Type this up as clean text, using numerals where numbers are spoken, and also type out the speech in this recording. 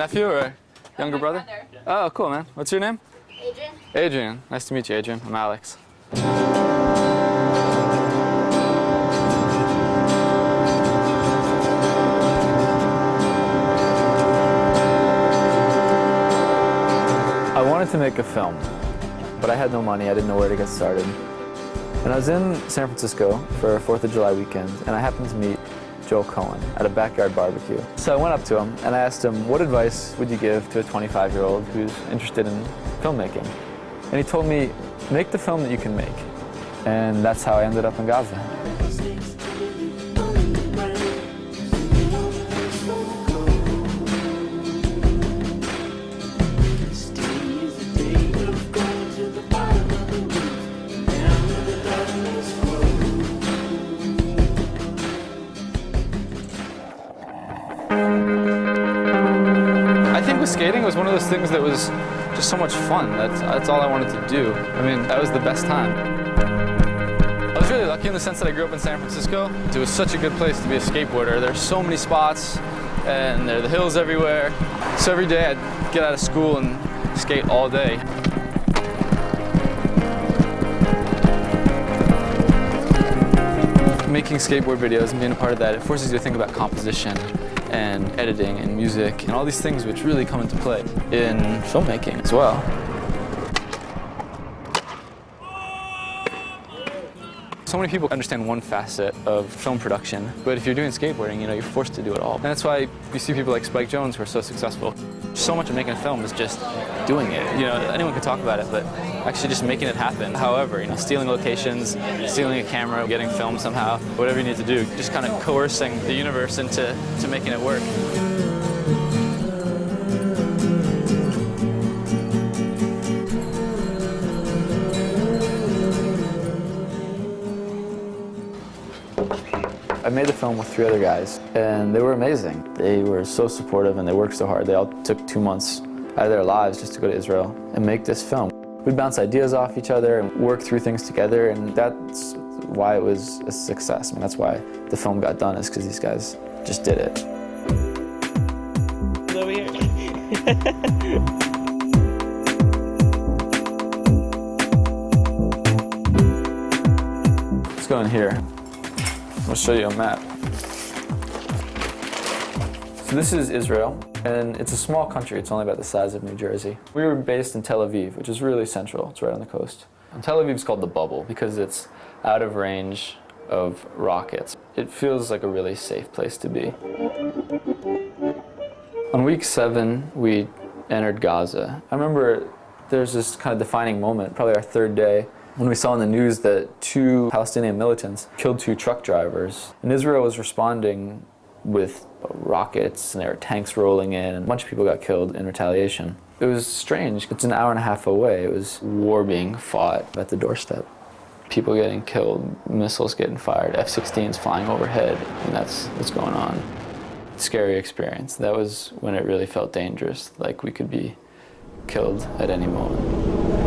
nephew or younger brother? Yeah. Oh, cool, man. What's your name? Adrian. Adrian. Nice to meet you, Adrian. I'm Alex. I wanted to make a film, but I had no money. I didn't know where to get started. And I was in San Francisco for a 4th of July weekend, and I happened to meet Joel Cohen at a backyard barbecue. So I went up to him and I asked him, what advice would you give to a 25-year-old who's interested in filmmaking? And he told me, make the film that you can make. And that's how I ended up in Gaza. Skating was one of those things that was just so much fun. That's all I wanted to do. I mean, that was the best time. I was really lucky in the sense that I grew up in San Francisco. It was such a good place to be a skateboarder. There's so many spots, and there are the hills everywhere. So every day I'd get out of school and skate all day. Making skateboard videos and being a part of that, it forces you to think about composition and editing and music and all these things which really come into play in filmmaking as well. So many people understand one facet of film production, but if you're doing skateboarding, you know, you're forced to do it all. And that's why you see people like Spike Jonze who are so successful. So much of making a film is just doing it. You know, anyone can talk about it, but actually just making it happen. However, you know, stealing locations, stealing a camera, getting filmed somehow, whatever you need to do, just kind of coercing the universe into making it work. I made the film with 3 other guys, and they were amazing. They were so supportive and they worked so hard. They all took 2 months out of their lives just to go to Israel and make this film. We'd bounce ideas off each other and work through things together, and that's why it was a success. I mean, that's why the film got done, is because these guys just did it. Over here. Let's go in here. I'll show you a map. So this is Israel, and it's a small country. It's only about the size of New Jersey. We were based in Tel Aviv, which is really central. It's right on the coast. And Tel Aviv's called the bubble because it's out of range of rockets. It feels like a really safe place to be. On week 7, we entered Gaza. I remember there's this kind of defining moment, probably our 3rd day, when we saw in the news that 2 Palestinian militants killed 2 truck drivers. And Israel was responding with rockets, and there were tanks rolling in, and a bunch of people got killed in retaliation. It was strange. It's an hour and a half away. It was war being fought at the doorstep. People getting killed, missiles getting fired, F-16s flying overhead, and that's what's going on. Scary experience. That was when it really felt dangerous, like we could be killed at any moment.